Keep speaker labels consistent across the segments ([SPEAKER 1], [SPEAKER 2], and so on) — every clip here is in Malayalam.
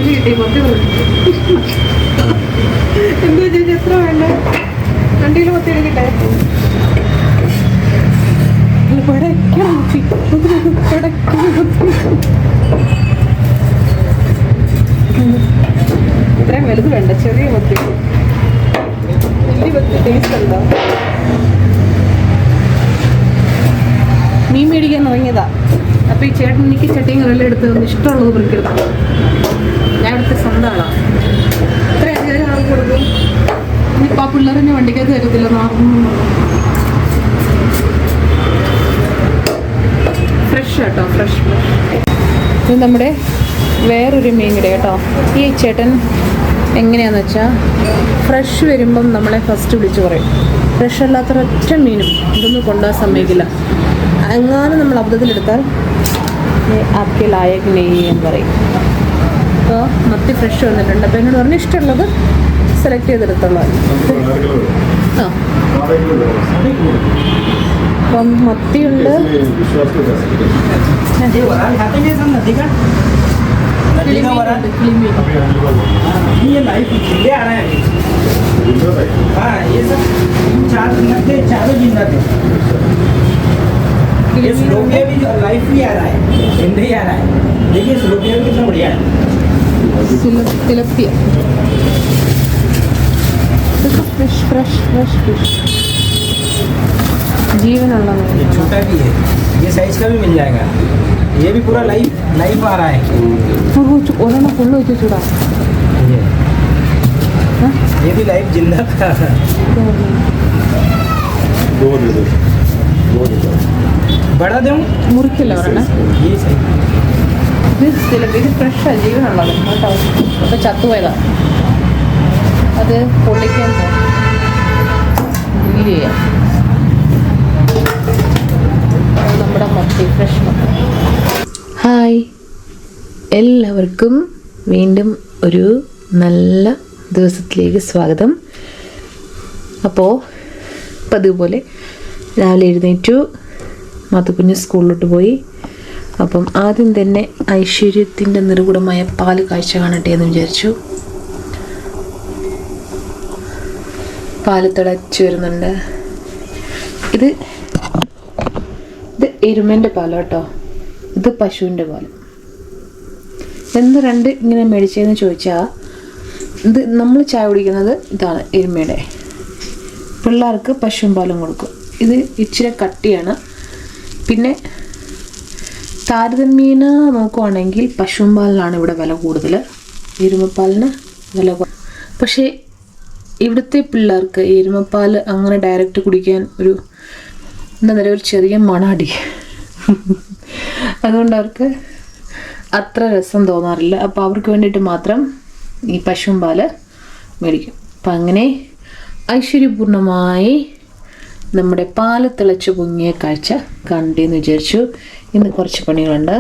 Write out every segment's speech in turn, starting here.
[SPEAKER 1] മത്തി കിട്ടി, മത്തി എന്താ ചേച്ചി എത്ര വേണ്ട? 2 കിലോ മത്തി എടുക്കട്ടെ? ഇത്രയും വലുത് വേണ്ട, ചെറിയ മത്തി. വലിയ മത്തി ടേസ്റ്റ് ഉണ്ടോ? മീൻ മേടിക്കാൻ ഇറങ്ങിയതാ. അപ്പോൾ ഈ ചേട്ടൻ എനിക്ക് ചട്ടിയും കറിയെല്ലാം എടുത്ത് ഇഷ്ടമുള്ളത് പൊറിക്കെടുക്കും. ഞാൻ ഇവിടുത്തെ സ്വന്തം ആളാണ്. ഇത്ര അധികം ആൾക്ക് കൊടുക്കും. ഇനിയിപ്പോൾ ആ പിള്ളേരെ വണ്ടിക്കകത്ത് തരത്തില്ല. ഫ്രഷ് കേട്ടോ, ഫ്രഷ്. ഇത് നമ്മുടെ വേറൊരു മീൻ കിട കേട്ടോ. ഈ ചേട്ടൻ എങ്ങനെയാണെന്ന് വെച്ചാൽ ഫ്രഷ് വരുമ്പം നമ്മളെ ഫസ്റ്റ് വിളിച്ച് പറയും. ഫ്രഷ് അല്ലാത്തൊരൊറ്റ മീനും ഇതൊന്നും കൊണ്ടുപോകാൻ സമ്മതിക്കില്ല. എങ്ങാനും നമ്മൾ അബദ്ധത്തിലെടുത്താൽ ആപ്കെ ലായക് നെയ്യ് എന്ന് പറയും. അപ്പോൾ മത്തി ഫ്രഷ് വന്നിട്ടുണ്ട്. അപ്പോൾ എന്നോട് പറഞ്ഞാൽ ഇഷ്ടമുള്ളത് സെലക്ട് ചെയ്തെടുത്തുള്ളൂ. ആ, അപ്പം മത്തിയുണ്ട്.
[SPEAKER 2] ये स्लोपिया भी लाइफ भी आ रहा है, जिंदा ही आ रहा है. देखिए स्लोपिया भी कितना बढ़िया है.
[SPEAKER 1] Tilapia fresh fresh fresh fish. जीवन अल्लाह.
[SPEAKER 2] ये छोटा भी है, ये साइज का भी मिल जाएगा. ये भी पूरा लाइफ आ रहा है.
[SPEAKER 1] ओना फुल हो चुका.
[SPEAKER 2] ये भी लाइफ जिंदा का. दो दे दो. बड़ा दूँ
[SPEAKER 1] മുറിക്കില്ല പറഞ്ഞ. ഇത് ഫ്രഷാണ്, ജീവനുള്ളത് കേട്ടോ. അപ്പോൾ ചത്തുപോയതാ. അത് പൊള്ളിക്കാൻ ചെയ്യാം. നമ്മുടെ മത്തി, ഫ്രഷ് മത്തി. ഹായ്, എല്ലാവർക്കും വീണ്ടും ഒരു നല്ല ദിവസത്തിലേക്ക് സ്വാഗതം. അപ്പോൾ പതിവുപോലെ രാവിലെ എഴുന്നേറ്റു, മാത്തുക്കുഞ്ഞ് സ്കൂളിലോട്ട് പോയി. അപ്പം ആദ്യം തന്നെ ഐശ്വര്യത്തിൻ്റെ നിറകുടമായ പാല് കാഴ്ച കാണട്ടെ എന്ന് വിചാരിച്ചു. പാല് തിളച്ച് വരുന്നുണ്ട്. ഇത് എരുമേൻ്റെ പാലോ കേട്ടോ, ഇത് പശുവിൻ്റെ പാല്. എന്ത് രണ്ട് ഇങ്ങനെ മേടിച്ചതെന്ന് ചോദിച്ചാൽ, ഇത് നമ്മൾ ചായ കുടിക്കുന്നത് ഇതാണ് എരുമയുടെ. പിള്ളേർക്ക് പശുവും പാലും കൊടുക്കും. ഇത് ഇച്ചിരി കട്ടിയാണ്. പിന്നെ താരതമ്യേന നോക്കുവാണെങ്കിൽ പശുവും പാലിനാണ് ഇവിടെ വില കൂടുതൽ, എരുമപ്പാലിന് വില കുറവ്. പക്ഷേ ഇവിടുത്തെ പിള്ളേർക്ക് എരുമപ്പാൽ അങ്ങനെ ഡയറക്റ്റ് കുടിക്കാൻ ഒരു എന്താ പറയുക, ഒരു ചെറിയ മണാടി. അതുകൊണ്ട് അവർക്ക് അത്ര രസം തോന്നാറില്ല. അപ്പോൾ അവർക്ക് വേണ്ടിയിട്ട് മാത്രം ഈ പശുവും പാല് മേടിക്കും. അപ്പം അങ്ങനെ ഐശ്വര്യപൂർണമായി നമ്മുടെ പാല് തിളച്ച് പൊങ്ങിയ കാഴ്ച കണ്ടെന്ന് വിചാരിച്ചു. ഇന്ന് കുറച്ച് പണികളുണ്ട്.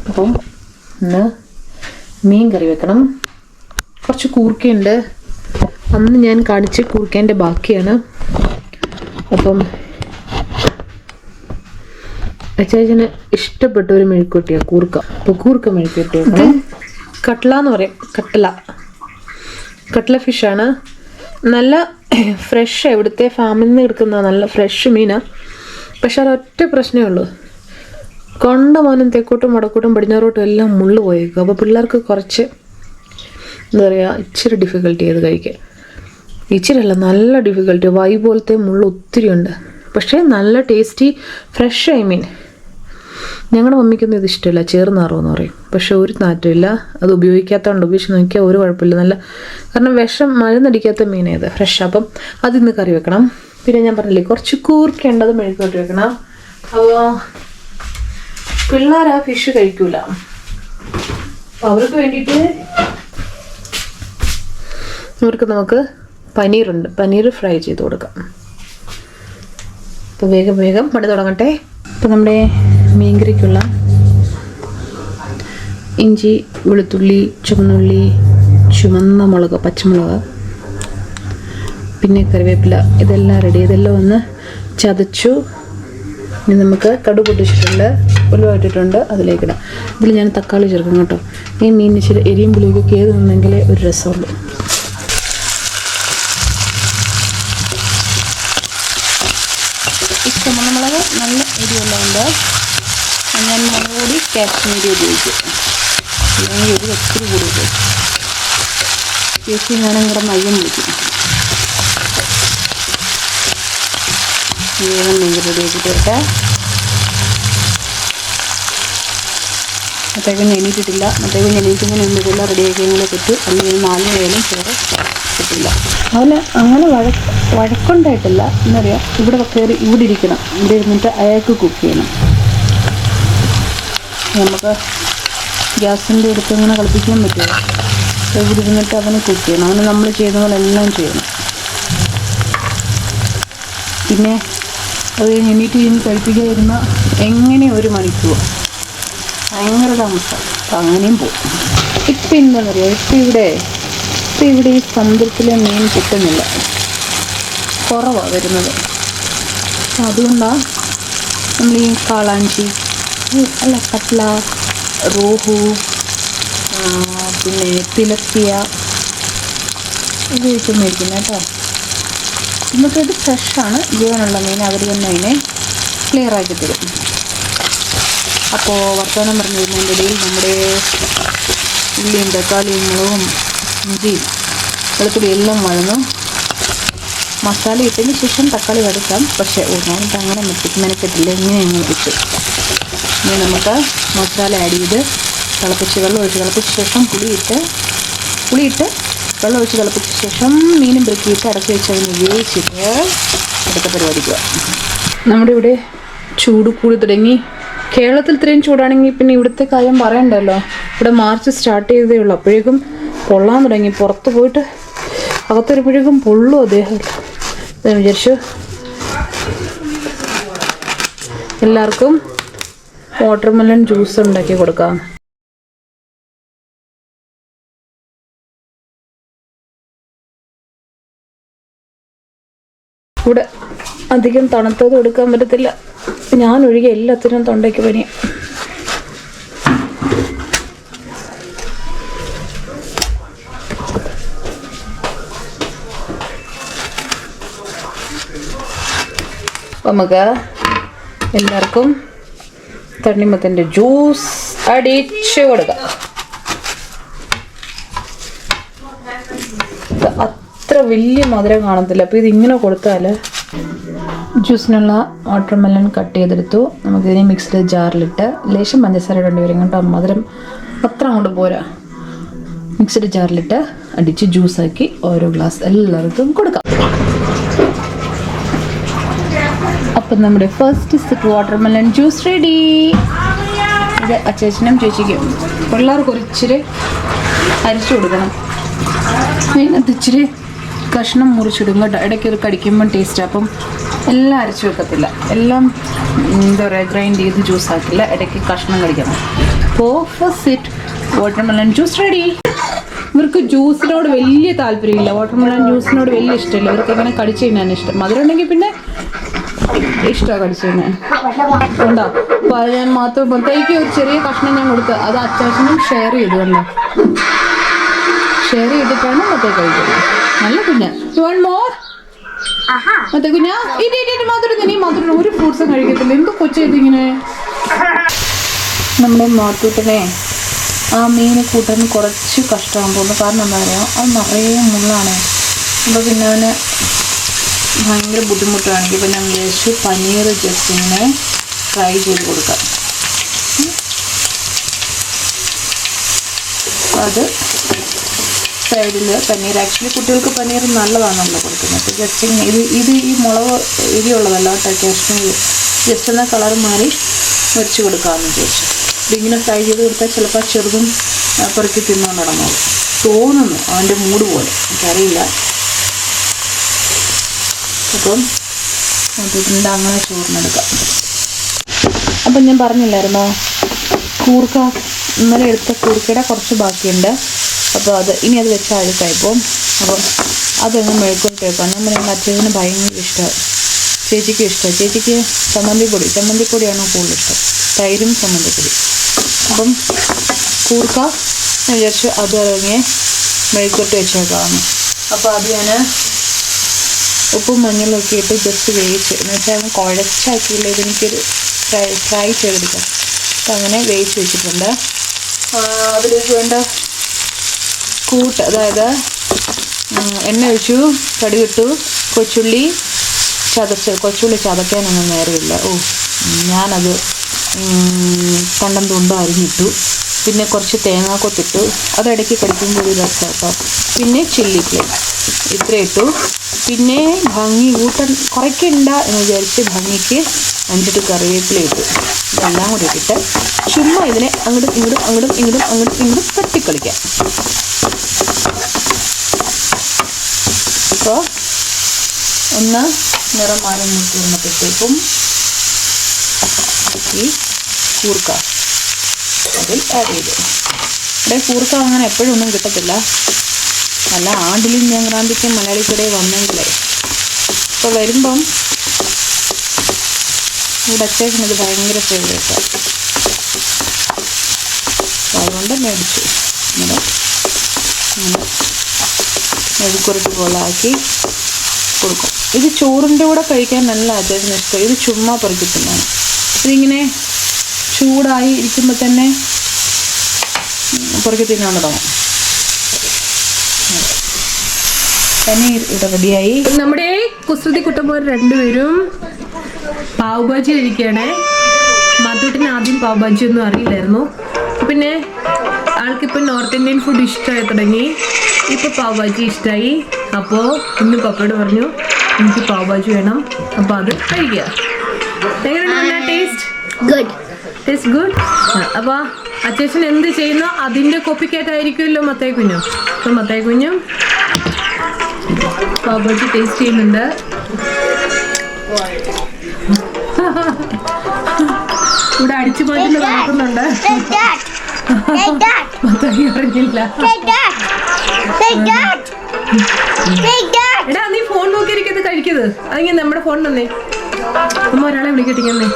[SPEAKER 1] അപ്പം ഇന്ന് മീൻ കറി വെക്കണം. കുറച്ച് കൂർക്കയുണ്ട്. അന്ന് ഞാൻ കാണിച്ച് കൂർക്കേൻ്റെ ബാക്കിയാണ്. അപ്പം അച്ചാച്ചന് ഇഷ്ടപ്പെട്ട ഒരു മെഴുക്കുട്ടിയാണ് കൂർക്ക. അപ്പോൾ കൂർക്ക മെഴുക്കുട്ടി വെക്കണം. കട്ട്ല എന്ന് പറയും, കട്ട്ല ഫിഷാണ്. നല്ല ഫ്രഷ്, ഇവിടുത്തെ ഫാമിൽ നിന്ന് എടുക്കുന്ന നല്ല ഫ്രഷ് മീനാണ്. പക്ഷെ അതൊറ്റ പ്രശ്നമേ ഉള്ളൂ, കൊണ്ടമാനം തെക്കോട്ടും വടക്കോട്ടും പടിഞ്ഞാറോട്ടും എല്ലാം മുള്ളു പോയേക്കും. അപ്പോൾ പിള്ളേർക്ക് കുറച്ച് എന്താ പറയുക, ഇച്ചിരി ഡിഫിക്കൽട്ടി ചെയ്ത് കഴിക്കാൻ. ഇച്ചിരി അല്ല, നല്ല ഡിഫിക്കൽട്ടി. വൈ പോലത്തെ മുള്ളു ഒത്തിരി ഉണ്ട്. പക്ഷേ നല്ല ടേസ്റ്റി ഫ്രഷ് ആയി മീൻ. ഞങ്ങളുടെ മമ്മിക്കൊന്നും ഇത് ഇഷ്ടമില്ല, ചേർന്നാറോന്ന് പറയും. പക്ഷെ ഒരു നാറ്റമില്ല, അത് ഉപയോഗിക്കാത്തതുകൊണ്ട് ഉപയോഗിച്ച് നോക്കിയാൽ ഒരു കുഴപ്പമില്ല. നല്ല, കാരണം വിഷം മരുന്നടിക്കാത്ത മീനേത് ഫ്രഷ്. അപ്പം അതിന്ന് കറി വെക്കണം. പിന്നെ ഞാൻ പറഞ്ഞില്ലേ കുറച്ച് കൂർക്കേണ്ടത് മെഴുക്കോട്ട് വെക്കണം. അപ്പോൾ പിള്ളേർ ആ ഫിഷ് കഴിക്കൂല. അവർക്ക് വേണ്ടിയിട്ട് നമുക്ക് പനീറുണ്ട്, പനീർ ഫ്രൈ ചെയ്ത് കൊടുക്കാം. അപ്പോൾ വേഗം വേഗം പണി തുടങ്ങട്ടെ. അപ്പോൾ നമ്മുടെ മീൻകറിക്കുള്ള ഇഞ്ചി, വെളുത്തുള്ളി, ചുവന്നുള്ളി, ചുവന്ന മുളക്, പച്ചമുളക്, പിന്നെ കറിവേപ്പില, ഇതെല്ലാം റെഡി. ഇതെല്ലാം ഒന്ന് ചതച്ചു. ഇനി നമുക്ക് കടുക് പൊട്ടിച്ചിട്ടുണ്ട്. ഉലുവ അതിലേക്കിടാം. ഇതിൽ ഞാൻ തക്കാളി ചേർക്കും കേട്ടോ. ഈ മീൻ ഇച്ചിരി എരിയും പുളിയൊക്കെ ഏത് നിന്നെങ്കിലേ ഒരു രസമുള്ളൂ. ഈ ചുമന്നമുളക് നല്ല എരിയുള്ളതുകൊണ്ട് ഞാൻ മുളക് പൊടി കാശ്മീരി ഉപയോഗിക്കും. അല്ലെങ്കിൽ എരി ഒത്തിരി കൂടുതൽ ചേച്ചി ഞാനും കൂടെ മയ്യം വിളിക്കും. വേഗം മീൻ റെഡിയാക്കിയിട്ട് മറ്റേക്കും എണീറ്റിട്ടില്ല. മറ്റേക്കും എണീറ്റിങ്ങനെ എന്തെല്ലാം റെഡിയാക്കിയെങ്കിലേ പറ്റൂ. അല്ലെങ്കിൽ 4 നേരം ചോറ് പറ്റില്ല. അതുപോലെ അങ്ങനെ വഴക്കുണ്ടായിട്ടില്ല എന്നറിയാം. ഇവിടെ കയറി ഇവിടെ ഇരിക്കണം. ഇവിടെ ഇരുന്നിട്ട് അയാൾക്ക് കുക്ക് ചെയ്യണം. നമുക്ക് ഗ്യാസിൻ്റെ അടുത്ത് ഇങ്ങനെ കളിപ്പിക്കാൻ പറ്റുമോ? ഇവിടെ ഇരുന്നിട്ട് അവന് കുക്ക് ചെയ്യണം. അവന് നമ്മൾ ചെയ്യുന്ന പോലെ എല്ലാം ചെയ്യണം. പിന്നെ അത് കഴിഞ്ഞ് എണീറ്റ് കഴിപ്പിക്കാതിരുന്ന എങ്ങനെ 1 മണിക്കൂർ ഭയങ്കര താമസം. അപ്പം അങ്ങനെയും പോകും. ഇപ്പം എന്താണെന്നറിയാം, ഇപ്പം ഇവിടെ ഈ സമുദ്രത്തിലെ മീൻ കിട്ടുന്നില്ല, കുറവാണ് വരുന്നത്. അപ്പം അതുകൊണ്ടാണ് നമ്മൾ ഈ കാളാഞ്ചി കട്ട്ല, റോഹു, പിന്നെ തിലപ്പിയ ഉപയോഗിച്ച് മേടിക്കുന്നത് കേട്ടോ. നമുക്കിത് ഫ്രഷാണ്, ജീവനുള്ള മീൻ. അവർ തന്നെ അതിനെ ക്ലിയർ ആക്കി തരും. അപ്പോൾ വർത്തമാനം പറഞ്ഞു വരുന്നതിൻ്റെ ഇടയിൽ നമ്മുടെ ഉള്ളിയും തക്കാളിയും മുളകും ഇഞ്ചിയും വെളുത്തുള്ളി എല്ലാം വഴന്നു. മസാല ഇട്ടതിന് ശേഷം തക്കാളി വറുക്കാം. പക്ഷേ ഞാനിത് അങ്ങനെ മെനക്കെട്ടില്ല, ഇങ്ങനെയാണ് വെച്ചു. ഇനി നമുക്ക് മസാല ആഡ് ചെയ്ത് വെള്ളം ഒഴിച്ച് തിളപ്പിച്ച ശേഷം പുളിയിട്ട് വെള്ളം ഒഴിച്ച് തിളപ്പിച്ച ശേഷം മീനും പെറുക്കിയിട്ട് അടച്ച് വെച്ച് അതിന് വേവിച്ചിട്ട് അടുത്ത പരിപാടിക്കുക. നമ്മുടെ ഇവിടെ ചൂട് കൂടി തുടങ്ങി. കേരളത്തിൽ ഇത്രയും ചൂടാണെങ്കിൽ പിന്നെ ഇവിടുത്തെ കാര്യം പറയണ്ടല്ലോ. ഇവിടെ മാർച്ച് സ്റ്റാർട്ട് ചെയ്തതേ ഉള്ളൂ. അപ്പോഴേക്കും പൊള്ളാൻ തുടങ്ങി. പുറത്ത് പോയിട്ട് അകത്തൊരുപ്പോഴേക്കും പൊള്ളും അദ്ദേഹം. ഞാൻ വിചാരിച്ചു എല്ലാവർക്കും വാട്ടർമെലൺ ജ്യൂസ് ഉണ്ടാക്കി കൊടുക്കാം. ഇവിടെ അധികം തണുത്തത് എടുക്കാൻ പറ്റത്തില്ല. ഞാൻ ഒഴികെ എല്ലാത്തിനും തൊണ്ടയ്ക്ക് പനി. നമുക്ക് എല്ലാവർക്കും തണ്ണിമത്തൻ്റെ ജ്യൂസ് അടിച്ച് കൊടുക്കാം. അത്ര വലിയ മധുരം കാണത്തില്ല. അപ്പോൾ ഇതിങ്ങനെ കൊടുത്താൽ ജ്യൂസിനുള്ള വാട്ടർമെലൺ കട്ട് ചെയ്തെടുത്തു. നമുക്കിതിനെ മിക്സിയുടെ ജാറിലിട്ട് ലേശം പഞ്ചസാര ഇടേണ്ടി വരും കേട്ടോ. മധുരം അത്ര അങ്ങോട്ട് പോരാ. മിക്സിയുടെ ജാറിലിട്ട് അടിച്ച് ജ്യൂസാക്കി ഓരോ ഗ്ലാസ് എല്ലാവർക്കും കൊടുക്കാം. അപ്പം നമ്മുടെ first sip watermelon juice ready. ഇത് അച്ചച്ചനും ചേച്ചിക്കും പിള്ളേർക്ക് ഒരിച്ചിരി അരിച്ചു കൊടുക്കണം. അതിനകത്ത് ഇച്ചിരി കഷ്ണം മുറിച്ചിടും കേട്ടോ. ഇടയ്ക്ക് ഒരു കടിക്കുമ്പം ടേസ്റ്റ്. അപ്പം എല്ലാം അരച്ച് വെക്കത്തില്ല, എല്ലാം എന്താ പറയുക ഗ്രൈൻഡ് ചെയ്ത് ജ്യൂസാക്കില്ല. ഇടയ്ക്ക് കഷ്ണം കടിക്കണം. അപ്പോൾ ഫസ്റ്റ് വാട്ടർമെലൺ ജ്യൂസ് റെഡി. ഇവർക്ക് ജ്യൂസിനോട് വലിയ താല്പര്യമില്ല. വാട്ടർമെലൺ ജ്യൂസിനോട് വലിയ ഇഷ്ടമില്ല. ഇവർക്ക് ഇങ്ങനെ കടിച്ചു തിന്നാൻ ഇഷ്ടം. മധുരം ഉണ്ടെങ്കിൽ പിന്നെ ഇഷ്ടമാണ് കടിച്ചു തിന്നാൻ. ഉണ്ടോ? അപ്പോൾ അത് ഞാൻ മൊത്തയ്ക്ക് ഒരു ചെറിയ കഷ്ണം ഞാൻ കൊടുത്ത് അത് അച്ചാച്ചനും ഷെയർ ചെയ്തു. കണ്ടോ? ഷെയർ ചെയ്തിട്ടാണ് മൊത്തം കഴിക്കുന്നത്. നല്ല കുഞ്ഞ. You want more? മറ്റേ കുഞ്ഞാ ഇത് മധുരം തന്നെ. മധുരം ഒരു ഫ്രൂട്ട്സും കഴിക്കത്തില്ല. എന്ത് കൊച്ചിങ്ങനെ. നമ്മുടെ മാത്തൂട്ടനെ ആ മീന് കൂട്ടാൻ കുറച്ച് കഷ്ടമാകുമ്പോൾ തോന്നുന്നു. കാരണം എന്താ പറയുക, അത് നിറയെ മുള്ളാണ്. അപ്പോൾ പിന്നെ അവന് ഭയങ്കര ബുദ്ധിമുട്ടാണെങ്കിൽ പിന്നെ ഞാൻ വിചാരിച്ചു പനീർ ജസ്റ്റ് ഇങ്ങനെ ഫ്രൈ ചെയ്ത് കൊടുക്കാം. അത് സൈഡിൽ പനീർ, ആക്ച്വലി കുട്ടികൾക്ക് പനീർ നല്ലതാണല്ലോ കൊടുക്കുന്നത്. അപ്പോൾ ജസ്റ്റ് ഇത് ഈ മുളക് എരിയുള്ളതല്ല കേട്ടോ, കാശ്മീർ. ജസ്റ്റ് എന്നാൽ കളർ മാറി വെച്ച് കൊടുക്കാമെന്ന് വിചാരിച്ചു. ഇതിങ്ങനെ ഫ്രൈ ചെയ്ത് കൊടുത്താൽ ചിലപ്പോൾ ചെറുതും പെറുക്കി തിന്നാൻ തുടങ്ങും തോന്നുന്നു, അവൻ്റെ മൂഡ് പോലെ. എനിക്കറിയില്ല. അപ്പം ഇതിൻ്റെ അങ്ങനെ ചോറിനെടുക്കാം. അപ്പം ഞാൻ പറഞ്ഞില്ലായിരുന്നോ കൂർക്ക ഇന്നലെ എടുത്ത കൂർക്കയുടെ കുറച്ച് ബാക്കിയുണ്ട്. അപ്പോൾ ഇനി അത് വെച്ച് അഴുക്കായിപ്പോൾ അപ്പം അതൊന്ന് മെഴുക്കുവരട്ടി വെക്കാം. ഞാൻ പറയുന്നത് അച്ഛന് ഭയങ്കര ഇഷ്ടമാണ്, ചേച്ചിക്കും ഇഷ്ടമാണ്. ചേച്ചിക്ക് ചമ്മന്തിപ്പൊടിയാണോ കൂടുതൽ ഇഷ്ടം. തൈരും ചമ്മന്തിപ്പൊടി. അപ്പം കൂർക്ക ഞാൻ വിചാരിച്ചു അത് ഇറങ്ങി മെഴുക്കുവരട്ടി വെച്ചേക്കാവുന്നു. അപ്പോൾ അത് ഞാൻ ഉപ്പും മഞ്ഞളും ഒക്കെ ഇട്ട് ജസ്റ്റ് വേവിച്ച്, എന്ന് വെച്ചാൽ കുഴച്ചാക്കിയില്ല, ഇതെനിക്കൊരു ഫ്രൈ ചെയ്തെടുക്കാം. അപ്പം അങ്ങനെ വേവിച്ച് വെച്ചിട്ടുണ്ട്. അതിലേക്ക് വേണ്ട കൂട്ട്, അതായത് എണ്ണ ഒഴിച്ചു, കടുകിട്ടു, കൊച്ചുള്ളി ചതയ്ക്കാനൊന്നും നേരമില്ല. ഞാനത് കണ്ടം തുണ്ട അരിഞ്ഞിട്ടു. പിന്നെ കുറച്ച് തേങ്ങാക്കൊത്തിട്ടു, അതിടയ്ക്ക് കടിക്കുമ്പോൾ ഒരു രസം കേട്ടോ. പിന്നെ ചില്ലി ഫ്ലേക്സ് ഇത്ര ഇട്ടു. പിന്നെ ഭംഗി കുറയ്ക്കണ്ട എന്ന് വിചാരിച്ച് ഭംഗിക്ക് 5 കറിവേപ്പില ഇട്ടു. ഇതെല്ലാം കൂടി ഇട്ടിട്ട് ചുമ്മാ ഇതിനെ അങ്ങോട്ടും ഇങ്ങോട്ടും തട്ടിക്കളിക്കാം. അപ്പോൾ ഒന്ന് നിറം മാറി വന്നപ്പോഴത്തേക്കും ഈ കൂർക്ക അതിൽ ആഡ് ചെയ്തു. ഇവിടെ കൂർക്ക അങ്ങനെ എപ്പോഴും ഒന്നും കിട്ടത്തില്ല, നല്ല ആണ്ടിലും ഞങ്ങറാന്തിക്കും മലയാളിക്കിടയിൽ വന്നെങ്കിലേ. അപ്പോൾ വരുമ്പം ഇവിടെ അച്ഛനത് ഭയങ്കര ഫേവറേറ്റാണ്, അതുകൊണ്ട് മേടിച്ചു. ഇങ്ങനെ മെഴുക്കുരട്ടി പോലെ ആക്കി കൊടുക്കും. ഇത് ചോറിൻ്റെ കൂടെ കഴിക്കാൻ നല്ല അത്യാവശ്യം ഇഷ്ടം. ഇത് ചുമ്മാ പൊറുക്കി തിന്നാണ്. ഇതിങ്ങനെ ചൂടായി ഇരിക്കുമ്പോൾ തന്നെ പൊറുക്കി തിന്നാൻ തുടങ്ങും. പനീർ ഇവിടെ റെഡിയായി.
[SPEAKER 3] നമ്മുടെ കുസൃതി കുട്ടന്മാർ രണ്ടുപേരും പാവ് ഭാജി കഴിക്കുകയാണ്. മാത്തൂട്ടിന് ആദ്യം പാവ് ഭാജി ഒന്നും അറിയില്ലായിരുന്നു, പിന്നെ ആൾക്കിപ്പോൾ നോർത്ത് ഇന്ത്യൻ ഫുഡ് ഇഷ്ടമായി തുടങ്ങി. ഇപ്പോൾ പാവ് ഭാജി ഇഷ്ടമായി. അപ്പോൾ ഇന്ന് പപ്പയോട് പറഞ്ഞു എനിക്ക് പാവ് ഭാജി വേണം, അപ്പോൾ അത് കഴിക്കുക. എങ്ങനെയുണ്ട് ടേസ്റ്റ്?
[SPEAKER 4] ഗുഡ്.
[SPEAKER 3] Taste good. അപ്പോൾ അച്ഛൻ എന്ത് ചെയ്യുന്നോ അതിൻ്റെ കോപ്പിക്കേറ്റായിരിക്കുമല്ലോ മത്തായി കുഞ്ഞും. അപ്പോൾ മത്തായി കുഞ്ഞും പാവ് ഭാജി ടേസ്റ്റ് ചെയ്യുന്നുണ്ട്. ഇവിടെ അടിച്ചു മാറ്റുന്ന നടക്കുന്നുണ്ട്. മത്തായി അറിഞ്ഞില്ല. എടാ നീ ഫോൺ നോക്കിയിരിക്കുന്നത് കഴിക്കുന്നത്, അതിങ്ങനെ നമ്മുടെ ഫോൺ തന്നെ. അമ്മ ഒരാളെ വിളിക്കട്ടിങ്ങനെ.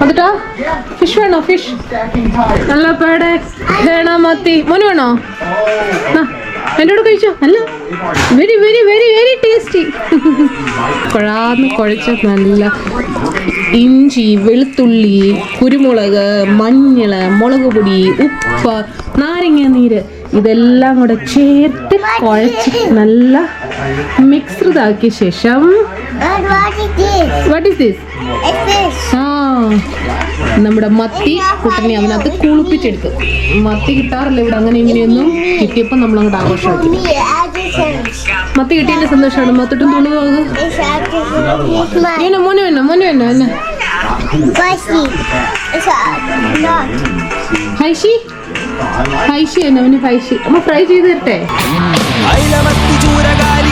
[SPEAKER 1] അതിട്ടാ ഫിഷ് വേണോ? ഫിഷ് നല്ല പേടെ വേണോ? മത്തി മോന് വേണോ? എൻ്റെ കൂടെ കഴിച്ചോ. നല്ല very very very very tasty. കുഴാന്ന് കുഴച്ച നല്ല ഇഞ്ചി, വെളുത്തുള്ളി, കുരുമുളക്, മഞ്ഞൾ, മുളക് പൊടി, ഉപ്പ്, നാരങ്ങ നീര് ഇതെല്ലാം കൂടെ ചേർത്ത് കുഴച്ച് നല്ല മിക്സ്ഡാക്കിയ ശേഷം വാട്ട് ഈസ് ദിസ്? നമ്മുടെ മത്തി കുട്ടനെ അതിനകത്ത് കുളിപ്പിച്ചെടുത്തു. മത്തി കിട്ടാറില്ല ഇവിടെ, അങ്ങനെ ഇങ്ങനെയൊന്നും കിട്ടിയപ്പോൾ നമ്മൾ അങ്ങോട്ട് ആഘോഷമാക്കി. മത്തി കിട്ടിയതിന്റെ സന്തോഷമാണ്. മത്തിട്ടും തുണി പോകും. മോനെ വേണോ? മോനെ വേണോ? എന്നെ ഹൈഷി ഹൈഷി തന്നെ അവന് ഹൈഷി. അമ്മ ഫ്രൈ ചെയ്ത് തരട്ടെ?
[SPEAKER 2] ചൂരകാരി